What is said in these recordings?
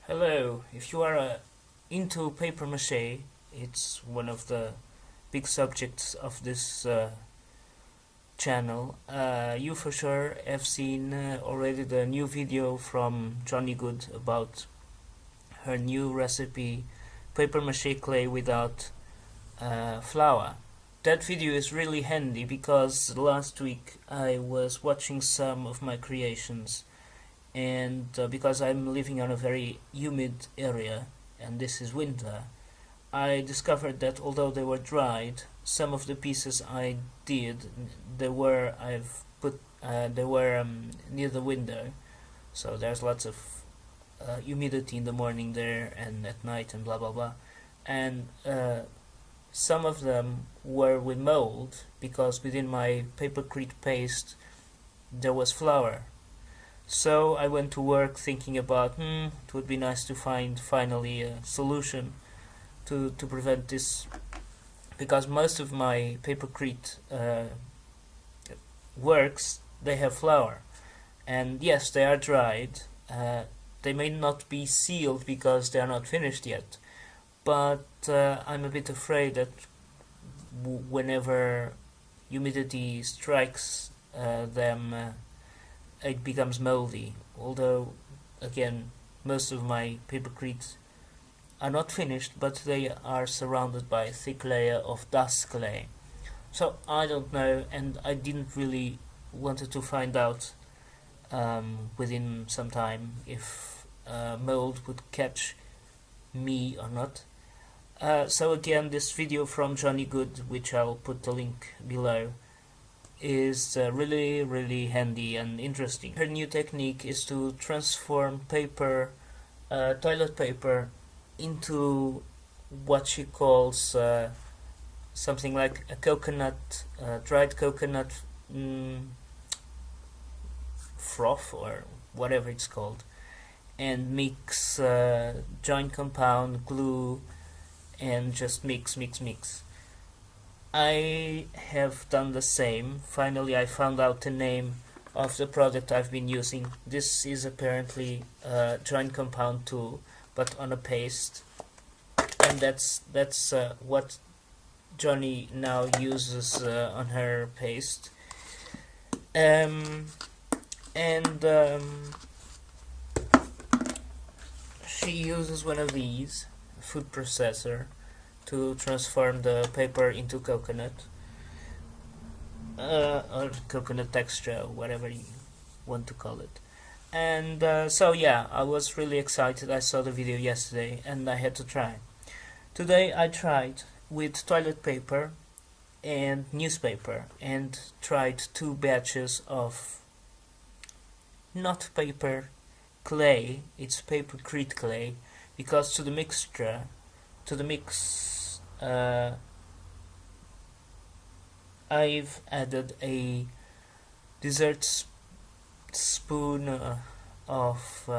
Hello, if you are into paper mache, it's one of the big subjects of this channel. You for sure have seen already the new video from Jonni Good about her new recipe, paper mache clay without flour. That video is really handy because last week I was watching some of my creations, and because I'm living on a very humid area and this is winter, I discovered that although they were dried, some of the pieces I did, they were near the window, so there's lots of humidity in the morning there and at night and blah blah blah, and some of them were with mold because within my Papercrete paste there was flour. So I went to work thinking about, it would be nice to find finally a solution to prevent this, because most of my Papercrete works, they have flour, and yes, they are dried. They may not be sealed because they are not finished yet, but I'm a bit afraid that whenever humidity strikes them, it becomes moldy. Although, again, most of my Papercrete are not finished, but they are surrounded by a thick layer of dust clay. So I don't know, and I didn't really wanted to find out within some time if mold would catch me or not. So again, this video from Jonni Good, which I'll put the link below, is really handy and interesting. Her new technique is to transform toilet paper, into what she calls something like a coconut, dried coconut froth or whatever it's called, and mix joint compound, glue, and just mix. I have done the same. Finally, I found out the name of the product I've been using. This is apparently joint compound 2, but on a paste, and that's what Jonni now uses on her paste. And she uses one of these, a food processor, to transform the paper into coconut, or coconut texture, whatever you want to call it. And so yeah, I was really excited. I saw the video yesterday and I had to try. Today I tried with toilet paper and newspaper, and tried 2 batches of not paper clay, it's Papercrete clay, because to the mix I've added a dessert spoon of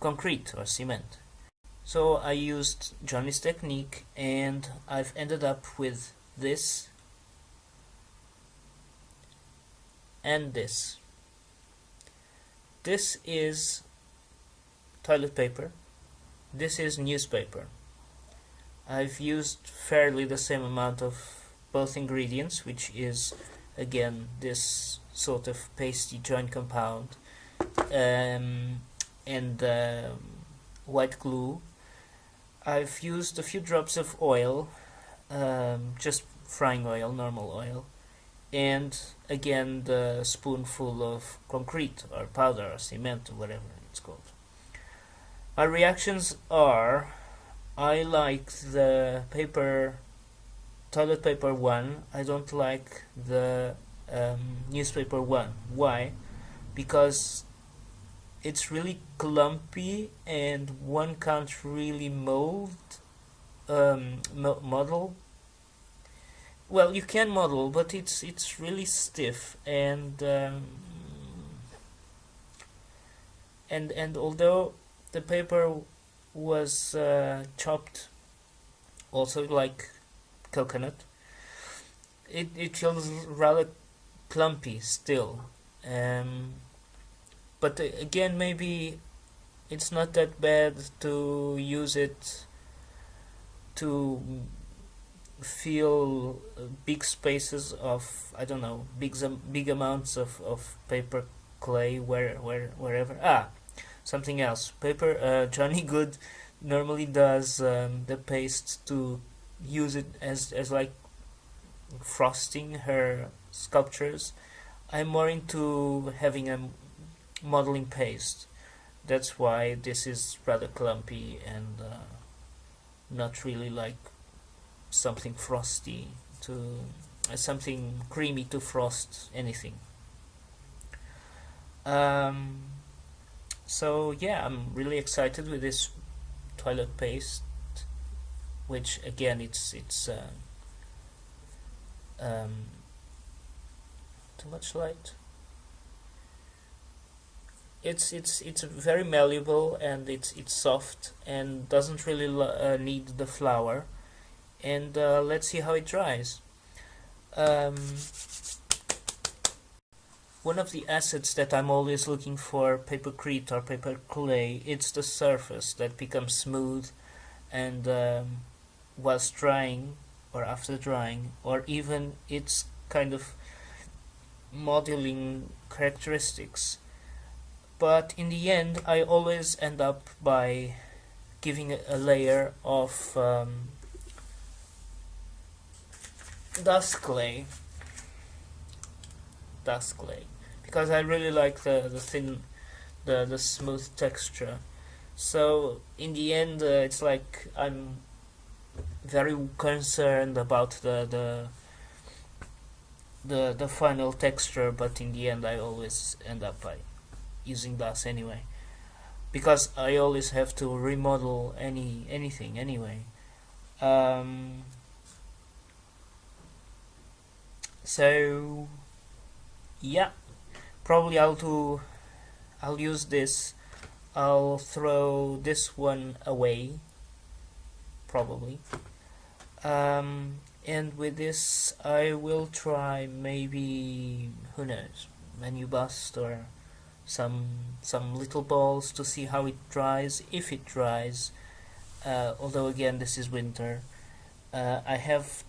concrete or cement. So I used Jonni's technique, and I've ended up with this and this. This is toilet paper. This is newspaper. I've used fairly the same amount of both ingredients, which is again this sort of pasty joint compound, and white glue. I've used a few drops of oil, just frying oil, normal oil, and again the spoonful of concrete or powder or cement or whatever it's called. My reactions are, I like the toilet paper one. I don't like the newspaper one. Why? Because it's really clumpy and one can't really model. Well, you can model, but it's really stiff, and although the paper was chopped also like coconut, it feels rather clumpy still. But again, maybe it's not that bad to use it to fill big spaces of, I don't know, big amounts of paper clay wherever. Something else. Jonni Good normally does the paste to use it as like frosting her sculptures. I'm more into having a modeling paste. That's why this is rather clumpy and not really like something frosty to something creamy to frost anything. Um, so yeah, I'm really excited with this toilet paste, which again it's um, too much light. It's very malleable and it's soft and doesn't really need the flour. And let's see how it dries. Um, One of the assets that I'm always looking for papercrete or paper clay, it's the surface that becomes smooth and whilst drying or after drying, or even its kind of modeling characteristics. But in the end, I always end up by giving a layer of dust clay, because I really like the thin, the smooth texture. So in the end, it's like I'm very concerned about the final texture, but in the end, I always end up by using dust anyway, because I always have to remodel anything anyway. Um, so yeah, probably I'll use this. I'll throw this one away probably. And with this I will try, maybe, who knows, menu bust or some little balls to see how it dries, if it dries. Although again, this is winter. I have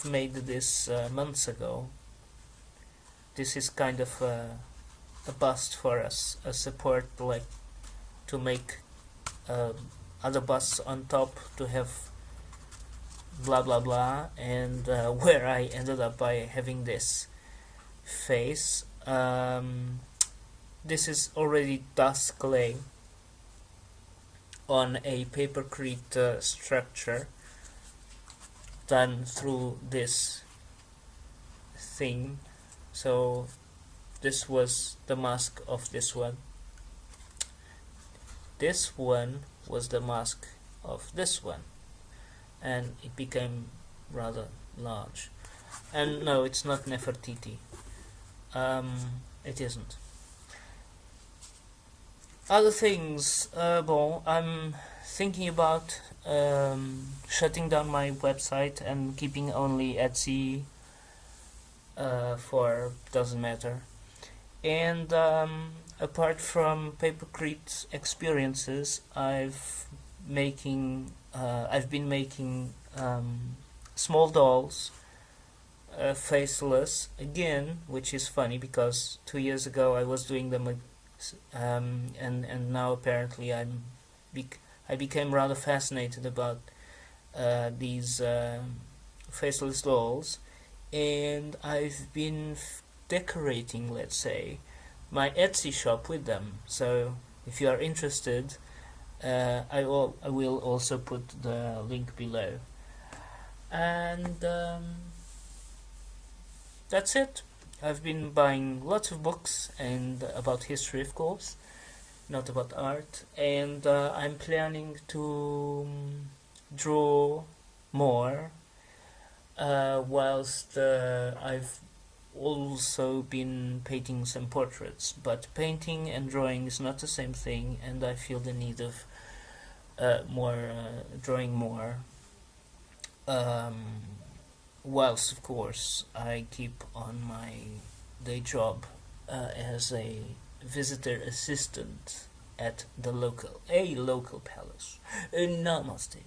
made this months ago. This is kind of a bust for us, a support, like to make other busts on top to have blah blah blah, and where I ended up by having this face. This is already dust clay on a papercrete structure done through this thing. So this was the mask of this one. This one was the mask of this one, and it became rather large. And no, it's not Nefertiti. It isn't. Other things, bon, I'm thinking about shutting down my website and keeping only Etsy for doesn't matter. And apart from Papercrete experiences, I've been making small dolls, faceless again, which is funny because 2 years ago I was doing them, and now apparently I became rather fascinated about these faceless dolls, and I've been decorating, let's say, my Etsy shop with them. So if you are interested, I will also put the link below. And that's it. I've been buying lots of books, and about history, of course, not about art. And I'm planning to draw more, whilst I've also been painting some portraits. But painting and drawing is not the same thing, and I feel the need of drawing more. Whilst of course I keep on my day job as a visitor assistant at a local palace. Namaste.